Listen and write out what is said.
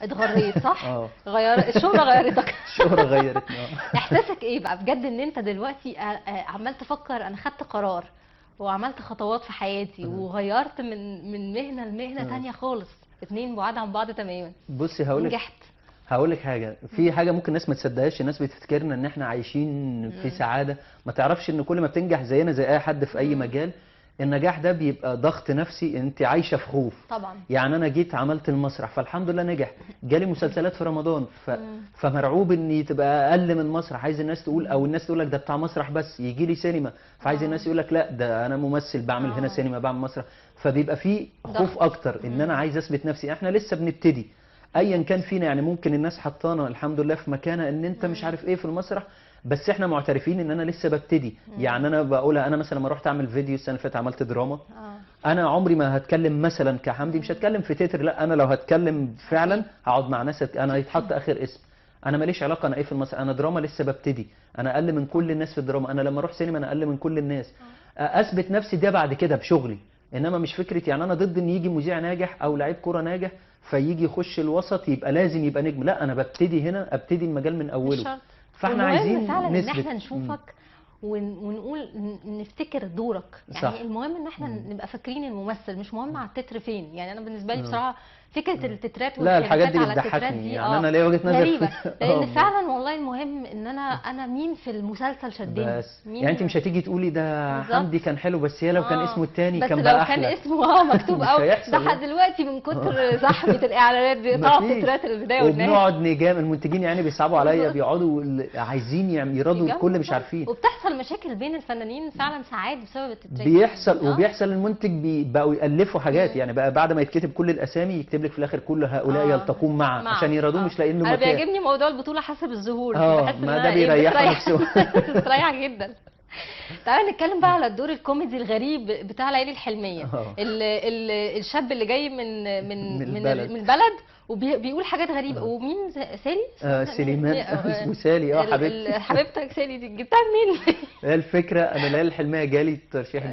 اتغريت صح؟ اه الشهرة غيرتك. الشهرة غيرتني احساسك ايه بقى بجد ان انت دلوقتي عمال تفكر انا خدت قرار وعملت خطوات في حياتي وغيرت من مهنة لمهنة تانية خالص، اتنين بعاد عن بعض تماما، بصي ونجحت. هقول لك حاجه، في حاجه ممكن الناس ما تصدقهاش، الناس بتفتكرنا ان احنا عايشين في سعاده، ما تعرفش ان كل ما بتنجح زينا زي اي حد في اي مجال، النجاح ده بيبقى ضغط نفسي، انت عايشه في خوف. طبعا. يعني انا جيت عملت المسرح فالحمد لله نجح، جالي مسلسلات في رمضان فمرعوب اني تبقى اقل من مسرح، عايز الناس تقول، او الناس تقول لك ده بتاع مسرح بس، يجي لي سينما فعايز الناس يقول لك لا ده انا ممثل بعمل هنا سينما بعمل مسرح، فبيبقى في خوف اكتر ان انا عايز اثبت نفسي. احنا لسه بنبتدي ايا كان فينا، يعني ممكن الناس حطانا الحمد لله في مكانه ان انت مش عارف ايه في المسرح، بس احنا معترفين ان انا لسه ببتدي. يعني انا بقولها، انا مثلا لما رحت اعمل فيديو السنه اللي فاتت عملت دراما، انا عمري ما هتكلم مثلا كحمدي، مش هتكلم في تتر، لا انا لو هتكلم فعلا هقعد مع ناس انا هيتحط اخر اسم، انا ماليش علاقه انا ايه في المسرح، انا دراما لسه ببتدي، انا اقل من كل الناس في الدراما، انا لما اروح سينما انا اقل من كل الناس، اثبت نفسي ده بعد كده بشغلي. انما مش فكره، يعني انا ضد ان يجي مذيع ناجح او لعيب كوره ناجح فيجي يخش الوسط يبقى لازم يبقى نجم، لا انا ببتدي هنا، ابتدي المجال من مش اوله. شرط. فاحنا والمهم عايزين فعلا ان نثبت. احنا نشوفك ونقول نفتكر دورك، يعني صح. المهم ان احنا نبقى فاكرين الممثل، مش مهم على التتر فين. يعني انا بالنسبه لي بصراحه فكره التترات لا الحاجات والخلافات دي على التترات بتضحكني، دي يعني انا ليا وجهه نظر غريبه، لان والله. فعلا والله المهم ان انا مين في المسلسل شدني، بس مين. يعني انت مش هتيجي تقولي ده بالظبط. حمدي كان حلو، بس هي لو كان اسمه التاني بس كان لو بقى كان احلى. اسمه مكتوب مش او هيحصل ده يعني. دلوقتي من كتر زحمه الاعلانات بيقطعوا مفيش. التترات البدايه والنهايه. وبنقعد نجام المنتجين يعني بيصعبوا عليا، بيقعدوا عايزين يرضوا الكل مش يجاملوا عارفين. وبتحصل مشاكل بين الفنانين فعلا ساعات بسبب التترات. بيحصل وبيحصل المنتج بقوا يألفوا حاجات، يعني بقى بعد ما يتكتب كل الاسامي يكتب لك في الاخر كل هؤلاء يلتقون معا عشان يرضوه، مش لاقيين له انا مكان. بيعجبني موضوع البطوله حسب الظهور، بحس ان ما انا ده بيريحوا بتريح نفسهم. بتريح جدا. تعالى نتكلم بقى على الدور الكوميدي الغريب بتاع ليالي الحلميه. الشاب اللي جاي من البلد وبيقول حاجات غريبه. ومين سالي؟ سليمان اسمه سالي. حبيبتي حبيبتك سالي دي جبتها منين؟ هي الفكره، انا ليالي الحلميه جالي ترشيح